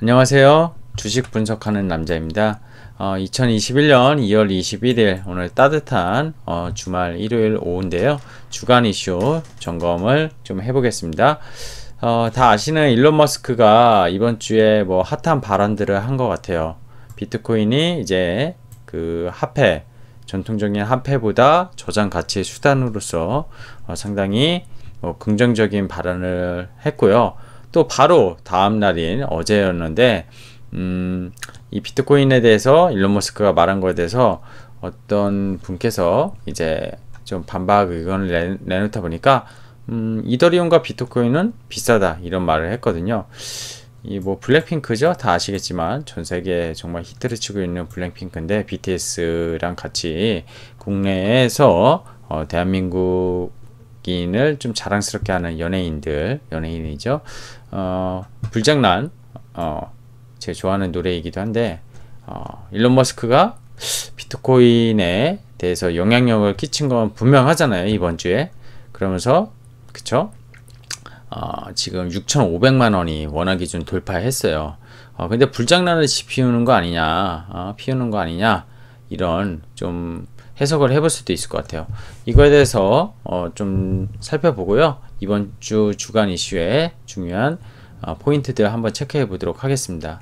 안녕하세요. 주식 분석하는 남자입니다. 2021년 2월 21일 오늘 따뜻한 주말 일요일 오후인데요. 주간 이슈 점검을 좀 해보겠습니다. 다 아시는 일론 머스크가 이번 주에 뭐 핫한 발언들을 한 것 같아요. 비트코인이 이제 그 화폐, 전통적인 화폐보다 저장 가치의 수단으로서 상당히 긍정적인 발언을 했고요. 또 바로 다음 날인 어제였는데 이 비트코인에 대해서 일론 머스크가 말한 거에 대해서 어떤 분께서 이제 좀 반박 의견을 내놓다 보니까 이더리움과 비트코인은 비싸다 이런 말을 했거든요. 이 뭐 블랙핑크죠, 다 아시겠지만 전 세계 정말 히트를 치고 있는 블랙핑크인데 BTS랑 같이 국내에서 대한민국인을 좀 자랑스럽게 하는 연예인이죠. 불장난, 제가 좋아하는 노래이기도 한데, 일론 머스크가 비트코인에 대해서 영향력을 끼친 건 분명하잖아요, 이번 주에. 그러면서, 그쵸? 지금 6,500만 원이 원화 기준 돌파했어요. 근데 불장난을 피우는 거 아니냐, 이런 좀 해석을 해볼 수도 있을 것 같아요. 이거에 대해서 좀 살펴보고요. 이번 주 주간 이슈의 중요한 포인트들 한번 체크해 보도록 하겠습니다.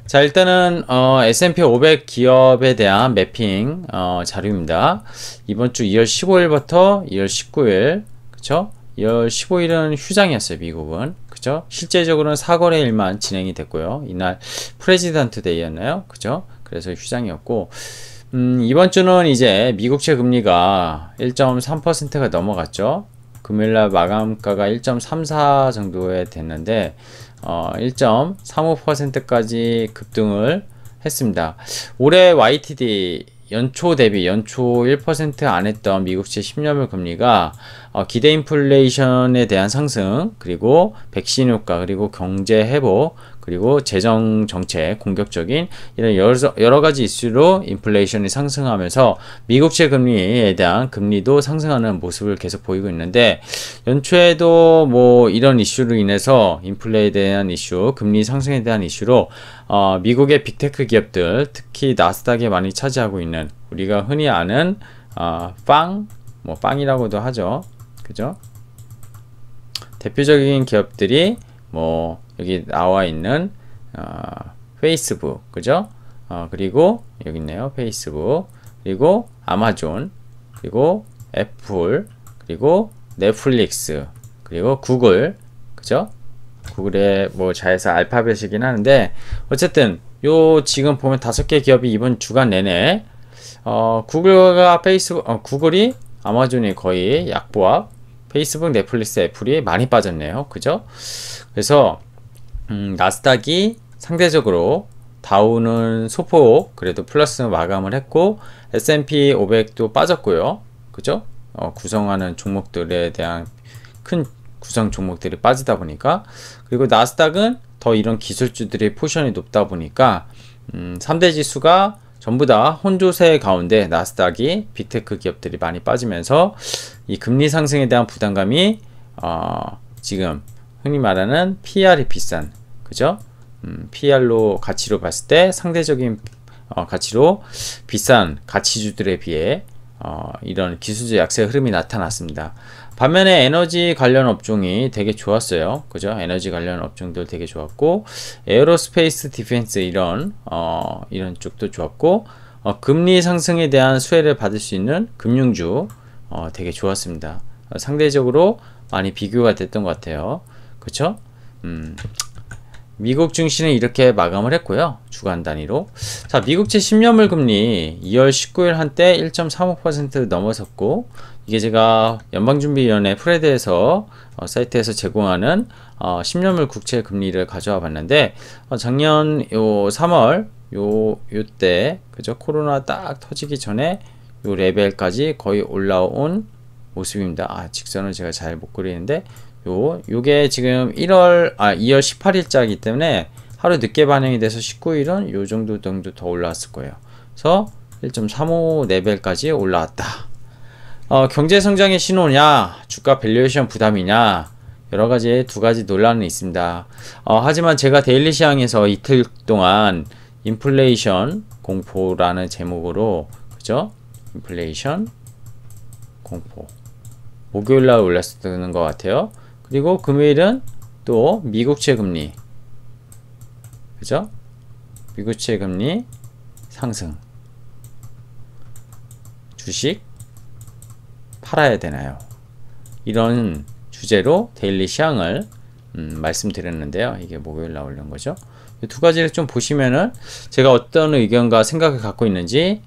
자, 일단은 S&P 500 기업에 대한 매핑 자료입니다. 이번 주 2월 15일부터 2월 19일, 그쵸? 2월 15일은 휴장이었어요, 미국은. 그죠? 실제적으로는 사거래일만 진행이 됐고요. 이날 프레지던트 데이였나요? 그죠? 그래서 휴장이었고, 이번 주는 이제 미국채 금리가 1.3%가 넘어갔죠. 금요일날 마감가가 1.34 정도에 됐는데 1.35%까지 급등을 했습니다. 올해 YTD 연초 대비 연초 1% 안 했던 미국채 10년물 금리가 기대 인플레이션에 대한 상승, 그리고 백신 효과, 그리고 경제 회복, 그리고 재정 정책 공격적인 이런 여러 가지 이슈로 인플레이션이 상승하면서 미국채 금리에 대한 금리도 상승하는 모습을 계속 보이고 있는데, 연초에도 뭐 이런 이슈로 인해서 인플레에 대한 이슈, 금리 상승에 대한 이슈로 미국의 빅테크 기업들, 특히 나스닥에 많이 차지하고 있는, 우리가 흔히 아는 빵이라고도 하죠. 그죠? 대표적인 기업들이 뭐 여기 나와 있는 페이스북, 그죠? 그리고 여기 있네요. 페이스북, 그리고 아마존, 그리고 애플, 그리고 넷플릭스, 그리고 구글, 그죠? 구글의 뭐 자회사 알파벳이긴 하는데, 어쨌든 요 지금 보면 5개 기업이 이번 주간 내내 구글과 페이스북, 구글이 아마존이 거의 약보합, 페이스북, 넷플릭스, 애플이 많이 빠졌네요. 그죠? 그래서 나스닥이 상대적으로, 다우는 소폭 그래도 플러스 마감을 했고, S&P 500도 빠졌고요. 그죠? 구성하는 종목들에 대한 큰 구성 종목들이 빠지다 보니까, 그리고 나스닥은 더 이런 기술주들의 포션이 높다 보니까 3대 지수가 전부 다 혼조세 가운데 나스닥이 빅테크 기업들이 많이 빠지면서 이 금리 상승에 대한 부담감이 지금 흔히 말하는 PR이 비싼, 그죠? PR로 가치로 봤을 때 상대적인 가치로 비싼 가치주들에 비해 이런 기술주 약세 흐름이 나타났습니다. 반면에 에너지 관련 업종이 되게 좋았어요. 그죠? 에너지 관련 업종들 되게 좋았고, 에어로스페이스 디펜스 이런 쪽도 좋았고, 금리 상승에 대한 수혜를 받을 수 있는 금융주 되게 좋았습니다. 상대적으로 많이 비교가 됐던 것 같아요. 그쵸? 미국 증시는 이렇게 마감을 했고요. 주간 단위로. 자, 미국채 10년물 금리 2월 19일 한때 1.35% 넘어섰고, 이게 제가 연방준비위원회 프레드에서 사이트에서 제공하는 10년물 국채 금리를 가져와 봤는데, 작년 요 3월 요때, 그죠? 코로나 딱 터지기 전에 요 레벨까지 거의 올라온 모습입니다. 직선을 제가 잘 못 그리는데, 요게 지금 2월 18일자이기 때문에 하루 늦게 반영이 돼서 19일은 요 정도 더 올라왔을 거예요. 그래서 1.35 레벨까지 올라왔다. 경제 성장의 신호냐, 주가 밸류에이션 부담이냐, 여러가지 두 가지 논란은 있습니다. 하지만 제가 데일리 시황에서 이틀 동안 인플레이션 공포라는 제목으로, 그죠? 인플레이션 공포. 목요일날 올랐었던 것 같아요. 그리고 금요일은 또 미국채 금리, 그죠? 미국채 금리 상승. 주식 팔아야 되나요? 이런 주제로 데일리 시황을 말씀드렸는데요. 이게 목요일날 올린 거죠. 이 두 가지를 좀 보시면은 제가 어떤 의견과 생각을 갖고 있는지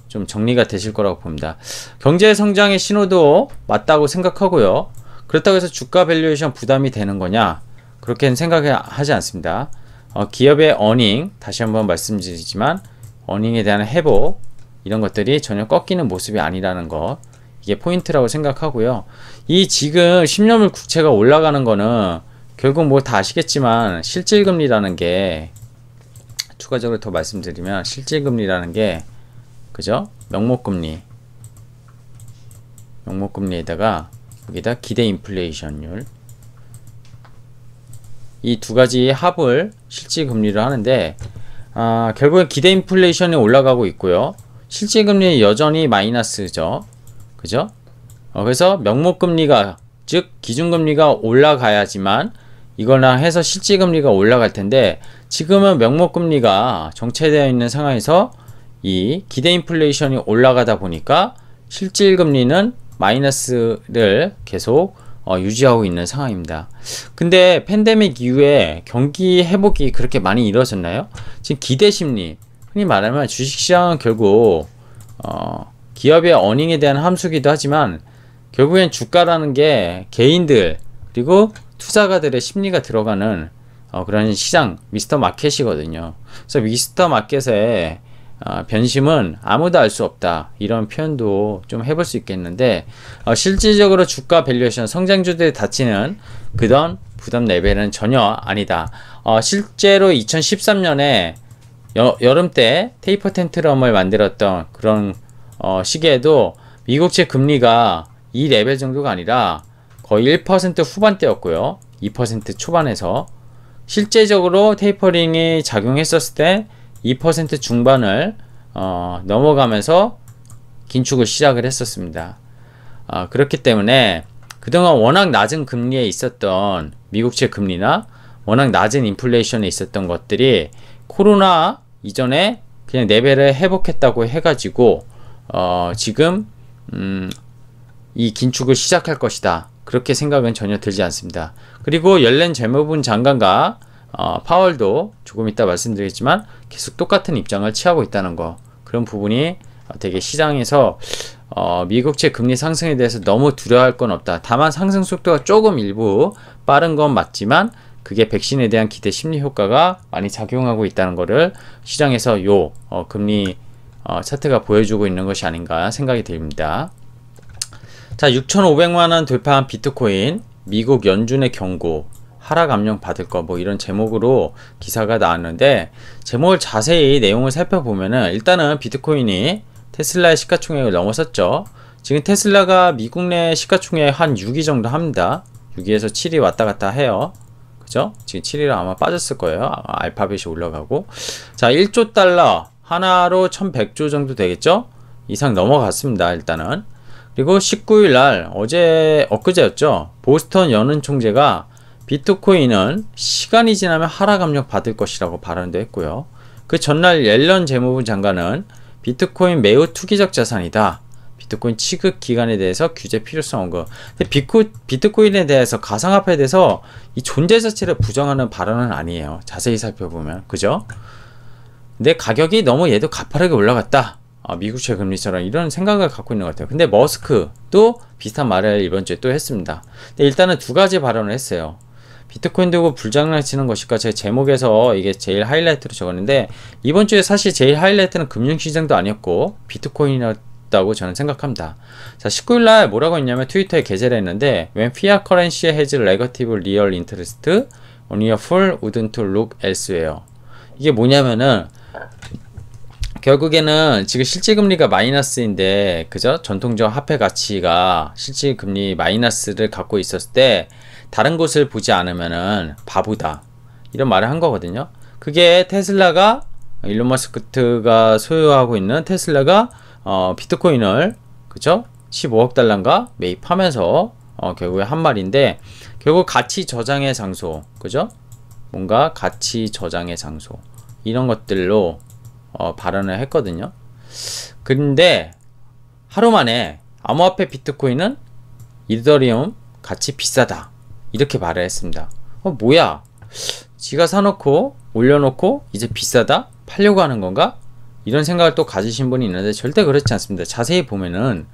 좀 정리가 되실 거라고 봅니다. 경제 성장의 신호도 맞다고 생각하고요. 그렇다고 해서 주가 밸류에이션 부담이 되는 거냐? 그렇게는 생각하지 않습니다. 기업의 어닝, 다시 한번 말씀드리지만 어닝에 대한 회복, 이런 것들이 전혀 꺾이는 모습이 아니라는 것, 이게 포인트라고 생각하고요. 이 지금 10년물 국채가 올라가는 거는 결국 뭐 다 아시겠지만 실질금리라는 게, 추가적으로 더 말씀드리면 실질금리라는 게, 그죠? 명목금리에다가 여기다 기대 인플레이션율, 이 두 가지 합을 실질금리를 하는데, 결국엔 기대 인플레이션이 올라가고 있고요. 실질금리는 여전히 마이너스죠. 그죠? 그래서 명목금리가, 즉 기준금리가 올라가야지만 이거랑 해서 실질금리가 올라갈 텐데, 지금은 명목금리가 정체되어 있는 상황에서 이 기대 인플레이션이 올라가다 보니까 실질금리는 마이너스를 계속 유지하고 있는 상황입니다. 근데 팬데믹 이후에 경기 회복이 그렇게 많이 이루어졌나요? 지금 기대심리, 흔히 말하면 주식시장은 결국 기업의 어닝에 대한 함수기도 하지만 결국엔 주가라는 게 개인들 그리고 투자가들의 심리가 들어가는 그런 시장, 미스터 마켓이거든요. 그래서 미스터 마켓의 변심은 아무도 알 수 없다, 이런 표현도 좀 해볼 수 있겠는데, 실질적으로 주가 밸류에이션, 성장주들이 다치는 그런 부담 레벨은 전혀 아니다. 실제로 2013년에 여름 때 테이퍼 텐트럼을 만들었던 그런 시기에도 미국채 금리가 이 레벨 정도가 아니라 거의 1% 후반대였고요. 2% 초반에서 실제적으로 테이퍼링이 작용했었을 때 2% 중반을 넘어가면서 긴축을 시작을 했었습니다. 그렇기 때문에 그동안 워낙 낮은 금리에 있었던 미국채 금리나 워낙 낮은 인플레이션에 있었던 것들이 코로나 이전에 그냥 레벨을 회복했다고 해가지고 지금 이 긴축을 시작할 것이다, 그렇게 생각은 전혀 들지 않습니다. 그리고 옐렌 재무부 장관과 파월도 조금 이따 말씀드리겠지만 계속 똑같은 입장을 취하고 있다는 거, 그런 부분이 되게 시장에서 미국채 금리 상승에 대해서 너무 두려워할 건 없다. 다만 상승 속도가 조금 일부 빠른 건 맞지만 그게 백신에 대한 기대 심리 효과가 많이 작용하고 있다는 것을 시장에서 금리 차트가 보여주고 있는 것이 아닌가 생각이 듭니다. 자, 6,500만원 돌파한 비트코인, 미국 연준의 경고, 하락 압력 받을 거, 뭐 이런 제목으로 기사가 나왔는데, 제목을 자세히 내용을 살펴보면은 일단은 비트코인이 테슬라의 시가총액을 넘어섰죠. 지금 테슬라가 미국 내 시가총액 한 6위 정도 합니다. 6위에서 7위 왔다 갔다 해요. 그죠? 지금 7위로 아마 빠졌을 거예요. 알파벳이 올라가고. 자, 1조 달러 하나로 1100조 정도 되겠죠? 이상 넘어갔습니다, 일단은. 그리고 19일 날, 엊그제였죠. 보스턴 연은 총재가 비트코인은 시간이 지나면 하락 압력 받을 것이라고 발언도 했고요. 그 전날 옐런 재무부 장관은 비트코인 매우 투기적 자산이다, 비트코인 취급 기간에 대해서 규제 필요성 언급. 근데 비트코인에 대해서, 가상화폐에 대해서 이 존재 자체를 부정하는 발언은 아니에요. 자세히 살펴보면. 그죠? 근데 가격이 너무 얘도 가파르게 올라갔다, 미국채 금리처럼, 이런 생각을 갖고 있는 것 같아요. 근데 머스크도 비슷한 말을 이번 주에 또 했습니다. 근데 일단은 두 가지 발언을 했어요. 비트코인 들고 불장난 치는 것일까? 제 제목에서 이게 제일 하이라이트로 적었는데, 이번 주에 사실 제일 하이라이트는 금융시장도 아니었고 비트코인이었다고 저는 생각합니다. 자, 19일날 뭐라고 했냐면 트위터에 게재를 했는데, When fiat currency has negative real interest on your fool wouldn't look elsewhere. 이게 뭐냐면은 결국에는 지금 실질금리가 마이너스인데, 그죠? 전통적 화폐 가치가 실질금리 마이너스를 갖고 있었을 때 다른 곳을 보지 않으면은 바보다, 이런 말을 한 거거든요. 그게 테슬라가, 일론 머스크가 소유하고 있는 테슬라가 비트코인을, 그죠? 15억 달러인가 매입하면서 결국에 한 말인데, 결국 가치 저장의 장소, 그죠? 뭔가 가치 저장의 장소, 이런 것들로 발언을 했거든요. 근데 하루 만에 암호화폐 비트코인은 이더리움 같이 비싸다, 이렇게 말을 했습니다. 뭐야? 지가 사놓고 올려놓고 이제 비싸다? 팔려고 하는 건가? 이런 생각을 또 가지신 분이 있는데 절대 그렇지 않습니다. 자세히 보면은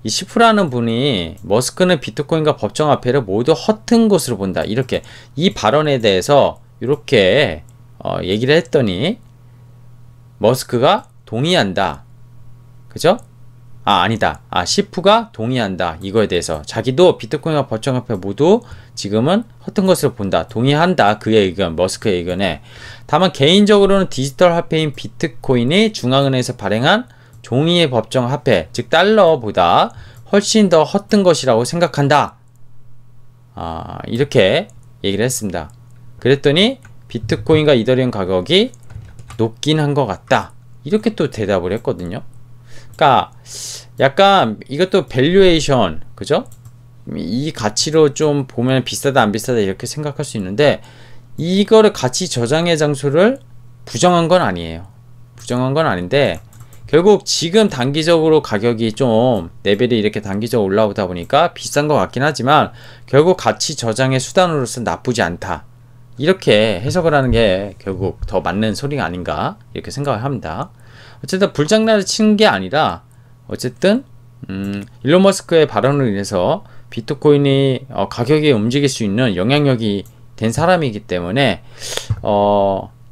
이 시프라는 분이 머스크는 비트코인과 법정화폐를 모두 허튼 것으로 본다, 이렇게 이 발언에 대해서 이렇게 얘기를 했더니 머스크가 동의한다, 그죠? 아니다. 시프가 동의한다, 이거에 대해서. 자기도 비트코인과 법정화폐 모두 지금은 허튼 것으로 본다, 동의한다, 그의 의견, 머스크의 의견에. 다만 개인적으로는 디지털 화폐인 비트코인이 중앙은행에서 발행한 종이의 법정화폐, 즉 달러보다 훨씬 더 허튼 것이라고 생각한다, 이렇게 얘기를 했습니다. 그랬더니 비트코인과 이더리움 가격이 높긴 한 것 같다, 이렇게 또 대답을 했거든요. 그러니까 약간 이것도 밸류에이션, 그죠? 이 가치로 좀 보면 비싸다 안 비싸다 이렇게 생각할 수 있는데, 이거를 가치 저장의 장소를 부정한 건 아니에요. 부정한 건 아닌데, 결국 지금 단기적으로 가격이 좀 레벨이 이렇게 단기적으로 올라오다 보니까 비싼 것 같긴 하지만 결국 가치 저장의 수단으로서 나쁘지 않다, 이렇게 해석을 하는 게 결국 더 맞는 소리가 아닌가, 이렇게 생각을 합니다. 어쨌든 불장난을 치는 게 아니라, 어쨌든 일론 머스크의 발언으로 인해서 비트코인이 가격이 움직일 수 있는 영향력이 된 사람이기 때문에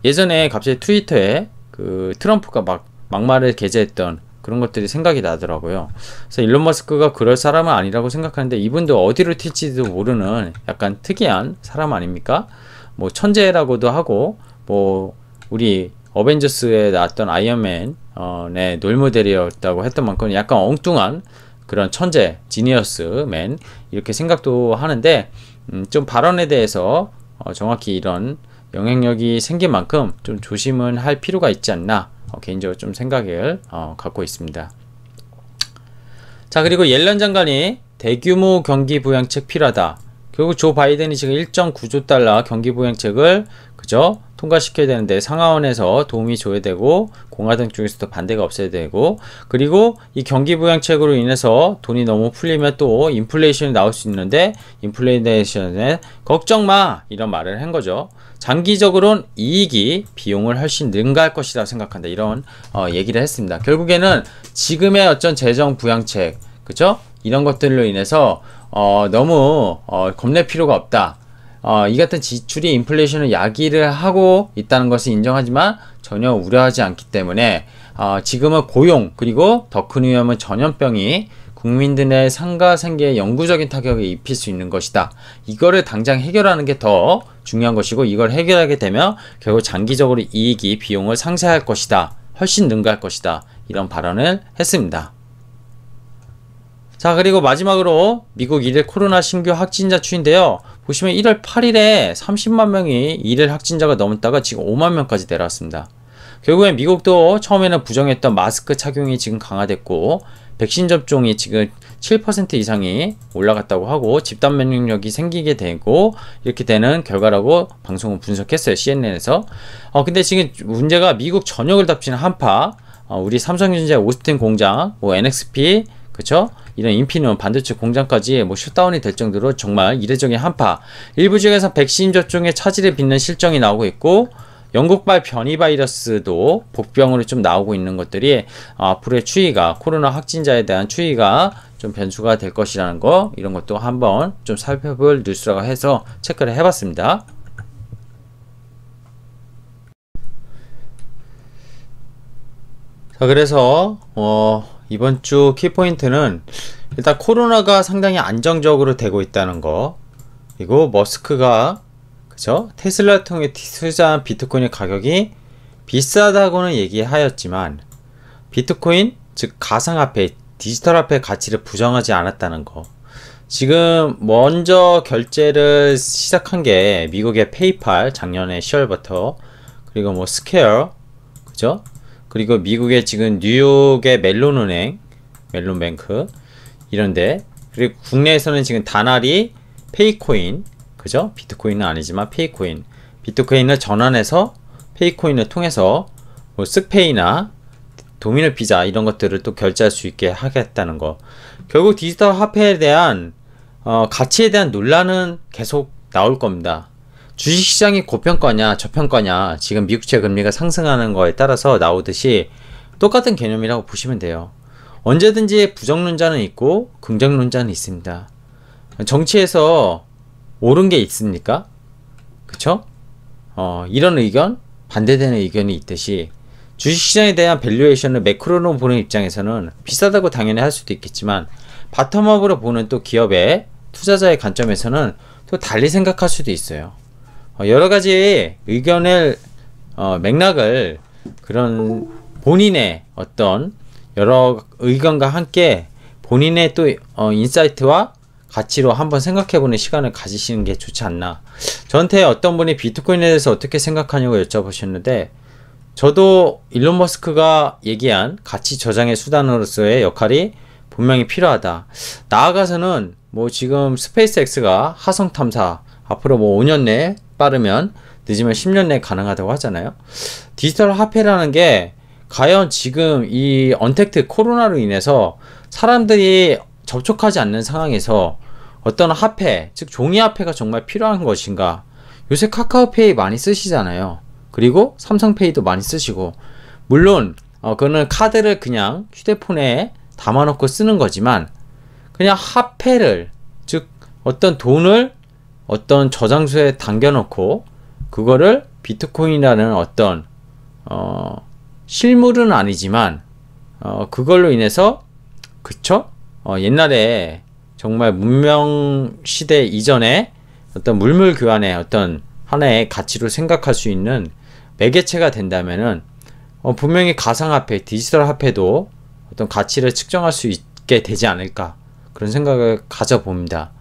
예전에 갑자기 트위터에 그 트럼프가 막말을 게재했던 그런 것들이 생각이 나더라고요. 그래서 일론 머스크가 그럴 사람은 아니라고 생각하는데, 이분도 어디로 튈지도 모르는 약간 특이한 사람 아닙니까? 뭐 천재라고도 하고, 뭐 우리 어벤져스에 나왔던 아이언맨의 롤모델이었다고 했던 만큼 약간 엉뚱한 그런 천재, 지니어스맨, 이렇게 생각도 하는데, 좀 발언에 대해서 정확히 이런 영향력이 생긴 만큼 좀 조심은 할 필요가 있지 않나, 개인적으로 좀 생각을 갖고 있습니다. 자, 그리고 옐런 장관이 대규모 경기 부양책 필요하다. 결국 조 바이든이 지금 1.9조 달러 경기 부양책을, 그죠? 통과시켜야 되는데 상하원에서 도움이 줘야 되고 공화당 쪽에서도 반대가 없어야 되고, 그리고 이 경기 부양책으로 인해서 돈이 너무 풀리면 또 인플레이션이 나올 수 있는데, 인플레이션에 걱정마, 이런 말을 한 거죠. 장기적으로는 이익이 비용을 훨씬 능가할 것이라 생각한다, 이런 얘기를 했습니다. 결국에는 지금의 어떤 재정 부양책, 그죠? 이런 것들로 인해서 너무 겁낼 필요가 없다. 이 같은 지출이 인플레이션을 야기를 하고 있다는 것을 인정하지만 전혀 우려하지 않기 때문에 지금은 고용, 그리고 더 큰 위험은 전염병이 국민들의 상가 생계에 영구적인 타격을 입힐 수 있는 것이다. 이거를 당장 해결하는 게 더 중요한 것이고, 이걸 해결하게 되면 결국 장기적으로 이익이 비용을 상쇄할 것이다, 훨씬 능가할 것이다, 이런 발언을 했습니다. 자, 그리고 마지막으로 미국 1일 코로나 신규 확진자 추인데요. 보시면 1월 8일에 30만 명이 1일 확진자가 넘었다가 지금 5만 명까지 내려왔습니다. 결국엔 미국도 처음에는 부정했던 마스크 착용이 지금 강화됐고, 백신 접종이 지금 7% 이상이 올라갔다고 하고, 집단 면역력이 생기게 되고, 이렇게 되는 결과라고 방송은 분석했어요, CNN에서. 근데 지금 문제가 미국 전역을 덮치는 한파, 우리 삼성전자 오스틴 공장, 뭐 NXP, 그쵸? 이런 인피니온 반도체 공장까지 뭐 셧다운이 될 정도로 정말 이례적인 한파. 일부 지역에서 백신 접종에 차질을 빚는 실정이 나오고 있고, 영국발 변이 바이러스도 복병으로 좀 나오고 있는 것들이 앞으로의 추이가, 코로나 확진자에 대한 추이가 좀 변수가 될 것이라는 거, 이런 것도 한번 좀 살펴볼 뉴스라고 해서 체크를 해봤습니다. 자, 그래서 이번 주 키포인트는 일단 코로나가 상당히 안정적으로 되고 있다는 거, 그리고 머스크가, 그죠? 테슬라 통해 투자한 비트코인의 가격이 비싸다고는 얘기하였지만 비트코인, 즉 가상화폐, 디지털화폐 가치를 부정하지 않았다는 거. 지금 먼저 결제를 시작한 게 미국의 페이팔 작년에 10월부터, 그리고 뭐 스퀘어, 그죠? 그리고 미국의 지금 뉴욕의 멜론은행, 멜론뱅크 이런데, 그리고 국내에서는 지금 다나리, 페이코인, 그죠? 비트코인은 아니지만 페이코인, 비트코인을 전환해서 페이코인을 통해서 뭐 스페이나 도미노 피자 이런 것들을 또 결제할 수 있게 하겠다는 거. 결국 디지털 화폐에 대한 가치에 대한 논란은 계속 나올 겁니다. 주식시장이 고평가냐 저평가냐, 지금 미국채 금리가 상승하는 거에 따라서 나오듯이 똑같은 개념이라고 보시면 돼요. 언제든지 부정론자는 있고 긍정론자는 있습니다. 정치에서 옳은 게 있습니까? 그쵸? 이런 의견, 반대되는 의견이 있듯이 주식시장에 대한 밸류에이션을 매크로로 보는 입장에서는 비싸다고 당연히 할 수도 있겠지만, 바텀업으로 보는 또 기업의 투자자의 관점에서는 또 달리 생각할 수도 있어요. 여러가지 의견을 맥락을 그런 본인의 어떤 여러 의견과 함께 본인의 또 인사이트와 가치로 한번 생각해보는 시간을 가지시는 게 좋지 않나. 저한테 어떤 분이 비트코인에 대해서 어떻게 생각하냐고 여쭤보셨는데, 저도 일론 머스크가 얘기한 가치 저장의 수단으로서의 역할이 분명히 필요하다. 나아가서는 뭐 지금 스페이스X가 화성 탐사 앞으로 뭐 5년 내에, 빠르면 늦으면 10년 내에 가능하다고 하잖아요. 디지털 화폐라는 게 과연 지금 이 언택트 코로나로 인해서 사람들이 접촉하지 않는 상황에서 어떤 화폐, 즉 종이 화폐가 정말 필요한 것인가. 요새 카카오페이 많이 쓰시잖아요. 그리고 삼성페이도 많이 쓰시고, 물론 그거는 카드를 그냥 휴대폰에 담아놓고 쓰는 거지만, 그냥 화폐를, 즉 어떤 돈을 어떤 저장소에 담겨놓고 그거를 비트코인이라는 어떤 실물은 아니지만 그걸로 인해서, 그쵸? 옛날에 정말 문명 시대 이전에 어떤 물물 교환의 어떤 하나의 가치로 생각할 수 있는 매개체가 된다면은 분명히 가상화폐, 디지털 화폐도 어떤 가치를 측정할 수 있게 되지 않을까, 그런 생각을 가져봅니다.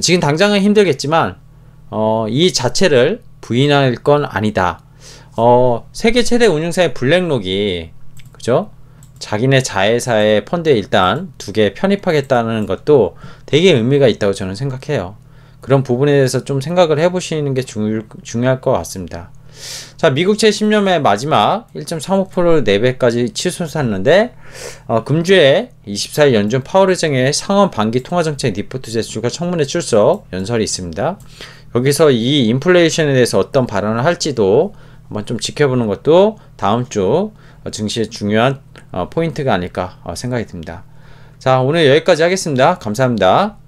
지금 당장은 힘들겠지만 이 자체를 부인할 건 아니다. 세계 최대 운용사의 블랙록이, 그죠? 자기네 자회사의 펀드에 일단 2개 편입하겠다는 것도 되게 의미가 있다고 저는 생각해요. 그런 부분에 대해서 좀 생각을 해보시는 게 중요할 것 같습니다. 자, 미국채 10년의 마지막 1.35% 4배까지 치솟았는데, 금주에 24일 연준 파월 의장의 상원 반기 통화정책 리포트 제출과 청문회 출석 연설이 있습니다. 여기서 이 인플레이션에 대해서 어떤 발언을 할지도 한번 좀 지켜보는 것도 다음 주 증시의 중요한 포인트가 아닐까 생각이 듭니다. 자, 오늘 여기까지 하겠습니다. 감사합니다.